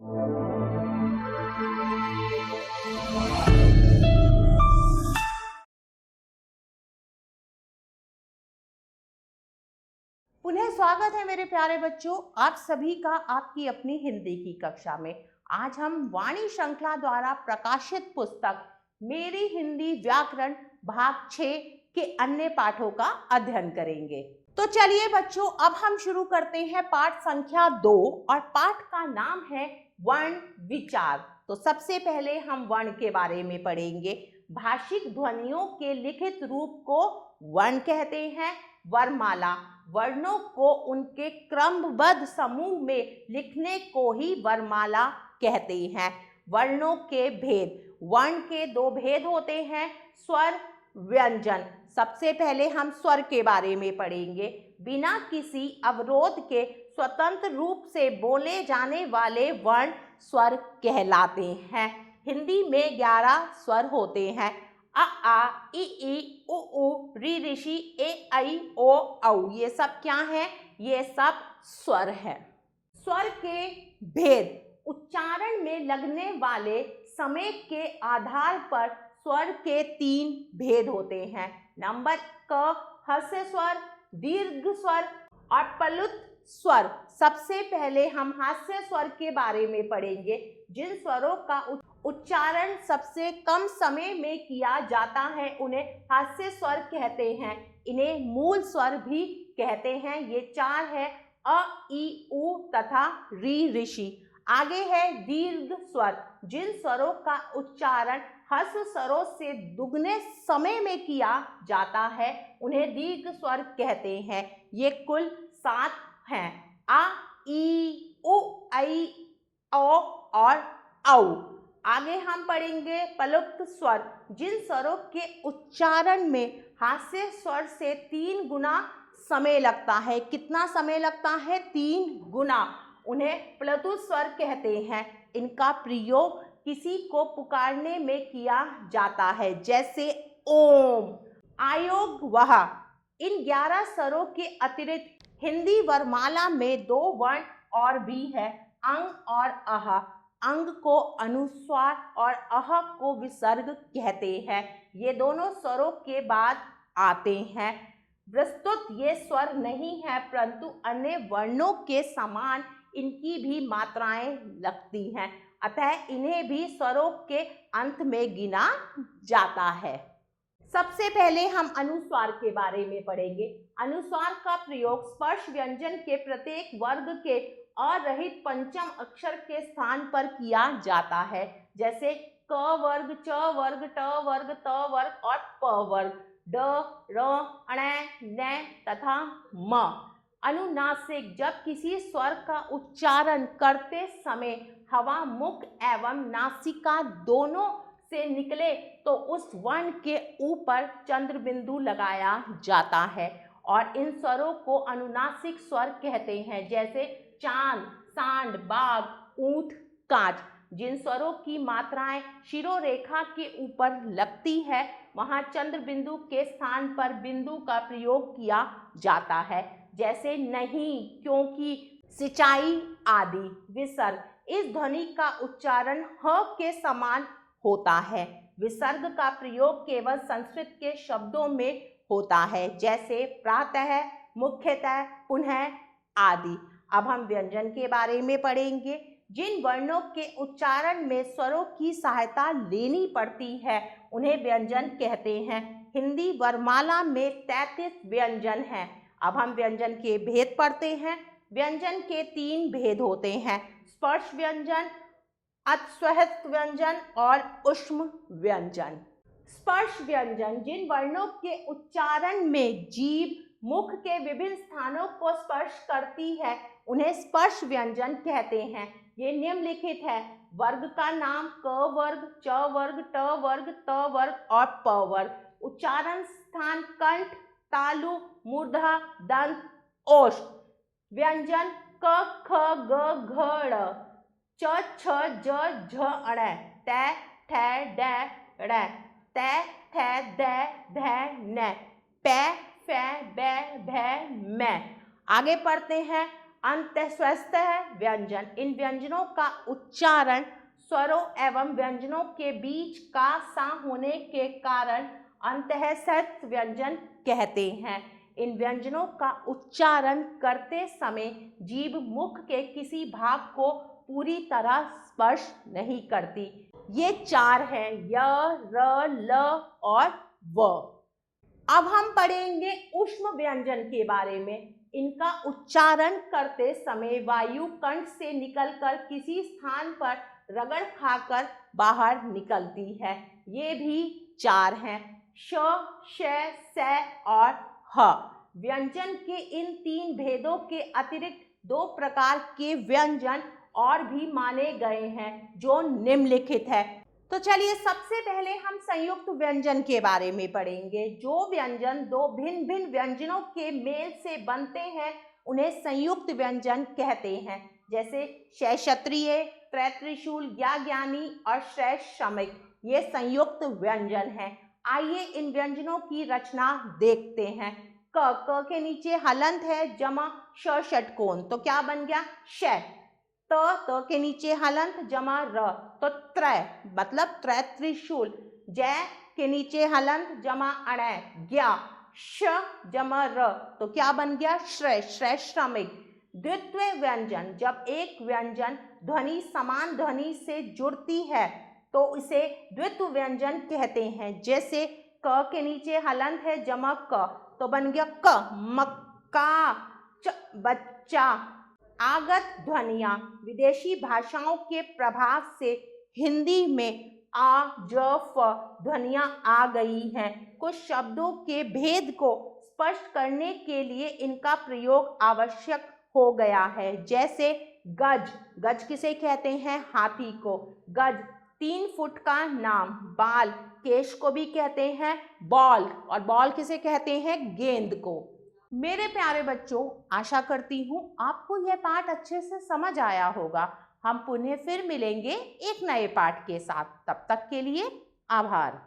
पुनः स्वागत है मेरे प्यारे बच्चों, आप सभी का आपकी अपनी हिंदी की कक्षा में। आज हम वाणी श्रृंखला द्वारा प्रकाशित पुस्तक मेरी हिंदी व्याकरण भाग 6 के अन्य पाठों का अध्ययन करेंगे। तो चलिए बच्चों, अब हम शुरू करते हैं पाठ संख्या 2 और पाठ का नाम है वर्ण विचार। तो सबसे पहले हम वर्ण के बारे में पढ़ेंगे। भाषिक ध्वनियों के लिखित रूप को वर्ण कहते हैं। वर्णमाला वर्णों को उनके क्रमबद्ध समूह में लिखने को ही वर्णमाला कहते हैं। वर्णों के भेद। वर्ण के दो भेद होते हैं, स्वर, व्यंजन। सबसे पहले हम स्वर के बारे में पढ़ेंगे। बिना किसी अवरोध के स्वतंत्र रूप से बोले जाने वाले वर्ण स्वर कहलाते हैं। हिंदी में 11 स्वर होते हैं। अ आ इ ई उ ऊ री ऋषि ए ऐ ओ औ। ये सब क्या है? ये सब स्वर है। स्वर के भेद। उच्चारण में लगने वाले समय के आधार पर स्वर के 3 भेद होते हैं। नंबर क, ह्रस्व स्वर, दीर्घ स्वर और प्लुत स्वर। सबसे पहले हम हास्य स्वर के बारे में पढ़ेंगे। जिन स्वरों का उच्चारण सबसे कम समय में किया जाता है उन्हें हास्य स्वर कहते हैं। इन्हें मूल स्वर भी कहते हैं। ये 4 है, अ, ई, उ तथा री ऋषि। आगे है दीर्घ स्वर। जिन स्वरों का उच्चारण ह्रस्व स्वरों से दुगने समय में किया जाता है उन्हें दीर्घ स्वर कहते हैं। ये कुल 7 हैं। आ, ई, उ, ऐ, ओ और औ। आगे हम पढ़ेंगे प्लुत स्वर। जिन स्वरों के उच्चारण में हास्य स्वर से 3 गुना समय लगता है। कितना समय लगता है? 3 गुना। उन्हें प्लुत स्वर कहते हैं। इनका प्रयोग किसी को पुकारने में किया जाता है, जैसे ओम, आयोग, वह। इन 11 स्वरों के अतिरिक्त हिंदी वर्णमाला में 2 वर्ण और भी है, अंग और अह। अंग को अनुस्वार और अह को विसर्ग कहते हैं। ये दोनों स्वरों के बाद आते हैं। वस्तुत ये स्वर नहीं है, परंतु अन्य वर्णों के समान इनकी भी मात्राएं लगती हैं, अतः इन्हें भी स्वरों के अंत में गिना जाता है। सबसे पहले हम अनुस्वार के बारे में पढ़ेंगे। अनुस्वार का प्रयोग स्पर्श व्यंजन के प्रत्येक वर्ग के अरहित पंचम अक्षर के स्थान पर किया जाता है, जैसे क वर्ग, च वर्ग, ट वर्ग, त वर्ग और प वर्ग, ड, र, ण, न तथा म। अनुनासिक। जब किसी स्वर का उच्चारण करते समय हवा मुख एवं नासिका दोनों से निकले तो उस वर्ण के ऊपर चंद्र बिंदु लगाया जाता है और इन स्वरों को अनुनासिक स्वर कहते हैं, जैसे चांद, सांड, बाघ, ऊंट, कांच। जिन स्वरों की मात्राएं शिरोरेखा के ऊपर लगती है वहां चंद्र बिंदु के स्थान पर बिंदु का प्रयोग किया जाता है, जैसे नहीं, क्योंकि, सिंचाई आदि। विसर्ग। इस ध्वनि का उच्चारण ह के समान होता है। विसर्ग का प्रयोग केवल संस्कृत के शब्दों में होता है, जैसे प्रातः, मुख्यतः, पुनः आदि। अब हम व्यंजन के बारे में पढ़ेंगे। जिन वर्णों के उच्चारण में स्वरों की सहायता लेनी पड़ती है उन्हें व्यंजन कहते हैं। हिंदी वर्णमाला में 33 व्यंजन हैं। अब हम व्यंजन के भेद पढ़ते हैं। व्यंजन के 3 भेद होते हैं, स्पर्श व्यंजन, अश्वहित व्यंजन और ऊष्म व्यंजन। स्पर्श व्यंजन। जिन वर्णों के उच्चारण में जीभ मुख के विभिन्न स्थानों को स्पर्श करती है उन्हें स्पर्श व्यंजन कहते हैं। ये निम्नलिखित है। वर्ग का नाम क वर्ग, च वर्ग, ट वर्ग, त वर्ग और प वर्ग। उच्चारण स्थान कंठ, तालु, मूर्धा, दंत, ओष्ठ। व्यंजन क, ख, ग, घ, ड़, च, छ, ज, झ, ण, ट, ठ, ड, ड़, त, थ, द, ध, न, प, फ, ब, भ, म। आगे पढ़ते हैं। अंत्यस्वस्थ व्यंजन, इन व्यंजनों का उच्चारण स्वरों एवं व्यंजनों के बीच का सा होने के कारण अंतःस्थ व्यंजन कहते हैं। इन व्यंजनों का उच्चारण करते समय जीभ मुख के किसी भाग को पूरी तरह स्पर्श नहीं करती। ये 4 हैं, य, र, ल और व। अब हम पढ़ेंगे ऊष्म व्यंजन के बारे में। इनका उच्चारण करते समय वायु कंठ से निकलकर किसी स्थान पर रगड़ खाकर बाहर निकलती है। ये भी 4 हैं, श, श, स और ह। व्यंजन के इन 3 भेदों के अतिरिक्त 2 प्रकार के व्यंजन और भी माने गए हैं जो निम्नलिखित है। तो चलिए सबसे पहले हम संयुक्त व्यंजन के बारे में पढ़ेंगे। जो व्यंजन 2 भिन्न भिन्न व्यंजनों के मेल से बनते हैं उन्हें संयुक्त व्यंजन कहते हैं, जैसे क्षत्रिय, त्रिशूल, ज्ञानी और श्रमिक, ये संयुक्त व्यंजन हैं। आइए इन व्यंजनों की रचना देखते हैं। क के नीचे हलंत है जमा षटकोण, तो क्या बन गया श। त के नीचे हलंत जमा र, तो त्रय मतलब त्रिशूल। जय के नीचे हलंत जमा अणय, ज्ञा। श जमा र, तो क्या बन गया श्रमिक। द्वित्व व्यंजन, जब एक व्यंजन ध्वनि समान ध्वनि से जुड़ती है तो इसे द्वित्व व्यंजन कहते हैं। जैसे क के नीचे हलंत है जमा क, तो बन गया क, मक्का, बच्चा। आगत ध्वनियां, विदेशी भाषाओं के प्रभाव से हिंदी में आ, ज, फ ध्वनियां आ गई हैं। कुछ शब्दों के भेद को स्पष्ट करने के लिए इनका प्रयोग आवश्यक हो गया है। जैसे गज, गज किसे कहते हैं, हाथी को। गज 3 फुट का नाम। बाल, केश को भी कहते हैं बॉल, और बॉल किसे कहते हैं, गेंद को। मेरे प्यारे बच्चों, आशा करती हूँ आपको यह पाठ अच्छे से समझ आया होगा। हम पुनः फिर मिलेंगे एक नए पाठ के साथ। तब तक के लिए आभार।